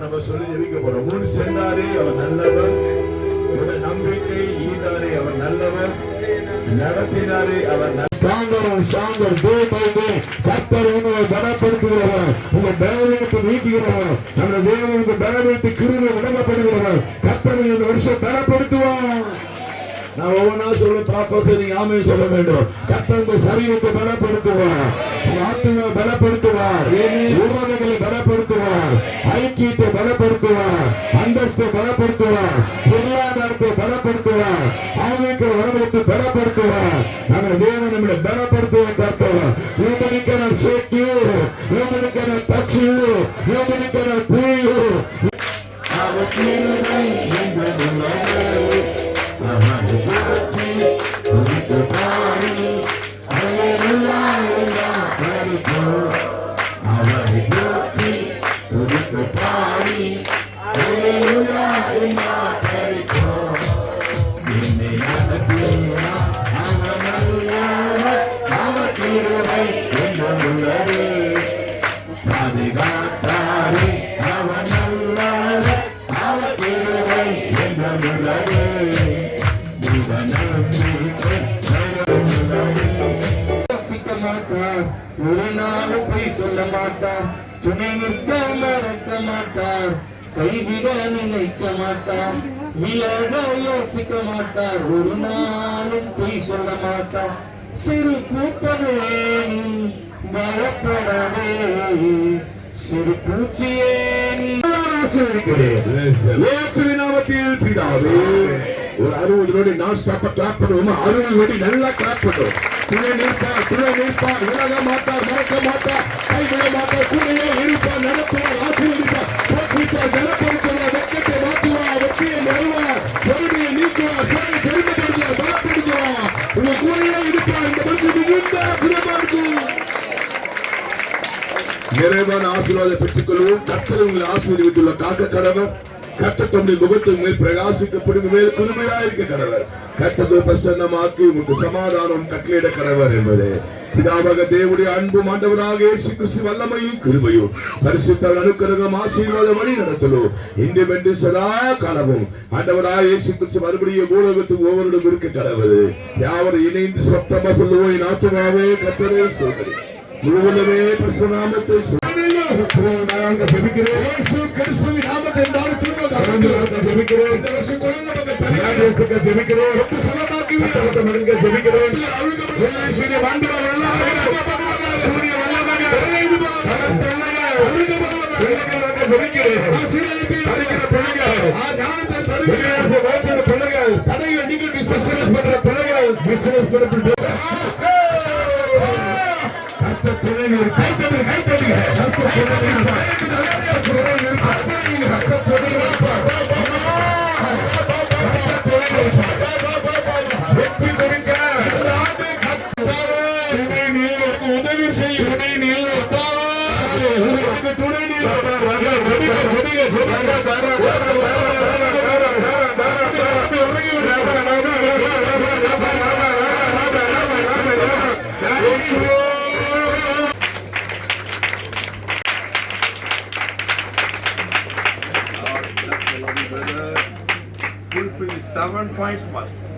நம்ம சொல்லி ஜெபிக்க போறோம். முன் சென்றாரே அவர் நல்லவர், நம்பிக்கை ஈந்தாரே அவர் நல்லவர், நடத்தினாரே அவர் கர்த்தர் உங்களை பலப்படுத்துகிறவர், உங்க பலவீனத்தை நீக்குகிறவர், நம்ம தேவன் உங்க பலவீனத்தை கிருபை விளங்கப்படுகிறவர். கர்த்தர் இந்த வருஷம் பலப்படுத்துவார். நான் ஒவ்வொன்றா சொல்ல ப்ராஃபஸர் நீங்க ஆமென் சொல்ல வேண்டும். கர்த்தர் உங்க சரீரத்தை பலப்படுத்துவார், உங்க ஆத்துமாவை பலப்படுத்துவார், உறவுகளை பலப்படுத்துவார், ஐக்கியத்தை பலப்படுத்துவார், அந்தஸ்தை பலப்படுத்துவார், பொருளாதாரத்தை பலப்படுத்துவார், ஆவிக்கு வரவழைத்து பலப்படுத்துவார். நம்ம தேவன் நம்மளை பலப்படுத்துவார். கர்த்தர் nobody can shake you, nobody can touch you, nobody can pull you. அவர் கிருபை என்றுள்ளது, அவரை போற்றி துதித்து பாடி அல்லேலூயா எல்லாம் பாடிப்போம். அவரை போற்றி துதித்து பாடி அல்லேலூயா எல்லாம் பாடிப்போம். என்னை நடத்தினார் அவர் நல்லவர், அவர் கிருபை என்றுள்ளது, பாதுகாத்தாரே அவர் நல்லவர், அவர் கிருபை என்றுள்ளது. ஒரு நாளும் பொய் சொல்ல மாட்டார், துணை நிற்க மறக்க மாட்டார், கைவிட நினைக்க மாட்டார், விலக யோசிக்க மாட்டார், ஒரு நாளும் பொய் சொல்ல மாட்டார். சிறு கூட்டமே பயப்படவே, சிறு பூச்சியே நாமத்தில் பிதாவே. ஒரு 60 நொடி நான் ஸ்டாப்பா கிளாப் பண்ணுவோமா? 60 நொடி நல்லா கிளாப் பண்ணுவோம். துணை நிற்பார், துணை நிற்பார், விலக மாட்டார், மறக்க மாட்டார், கைவிட மாட்டார், கூடையே இருப்பார், நடத்துவார், ஆசீர்வதிப்பார், போஷிப்பார், பலப்படுத்துவார், வெட்கத்தை மாற்றுவார், வெற்றியை வருவார், பெருமையை நீக்குவார், பேரை பெருமைப்படுத்துவார், பலப்படுத்துவார், உங்க கூடையே இருப்பார். இந்த வருஷம் மிகுந்த சிறப்பா இருக்கும். நிறைவான ஆசீர்வாதத்தை பெற்றுக் கொள்வோம். கர்த்தர் உங்களை ஆசீர்வதித்துள்ள காக்க கடவர். கர்த்தர் தம்முடைய முகத்தின் மேல் பிரகாசிக்கப்படும் மேல் குருமையாயிருக்க கடவர். கர்த்தரை பிரசன்னமாக்கி உங்களுக்கு சமாதானம் கட்டளையிட கடவர் என்பதே பிதாவாக தேவனுடைய அன்பும் ஆண்டவராக இயேசு கிறிஸ்து வல்லமையும் கிருபையும் பரிசுத்த அனுக்கிரகம் ஆசீர்வாதம் வழி நடத்தலோ இன்றும் என்று சதா காலமும் ஆண்டவராக இயேசு கிறிஸ்து மறுபடியும் பூலோகத்துக்கு ஒவ்வொருடும் இருக்க கடவுது. யாவரும் இணைந்து சொத்தமா சொல்லுவோம், என் ஆத்துமாவே கர்த்தரே ஸ்தோத்திரி, முழுவதுமே பிரசன்னாமத்தை ஜெபிக்கிறேன். இயேசு கிறிஸ்துவின் நாமத்தில் ஜெபிக்கிறேன். இந்த வருஷம் குழந்தை மக்கள் ஜெபிக்கிறேன். ரொம்ப சுலமாக்கி மடங்க ஜெபிக்கிறேன். சூரிய வாண்டுவார் சூரிய வல்லமாக ஜெபிக்கிறேன். ஆசீர்வதிப்பின் பிள்ளைகள், பிள்ளைகள், தடைகள் நீங்கள் பிசினஸ் பண்ற பிள்ளைகள், பிசினஸ் பண்ற fulfill 7 points must.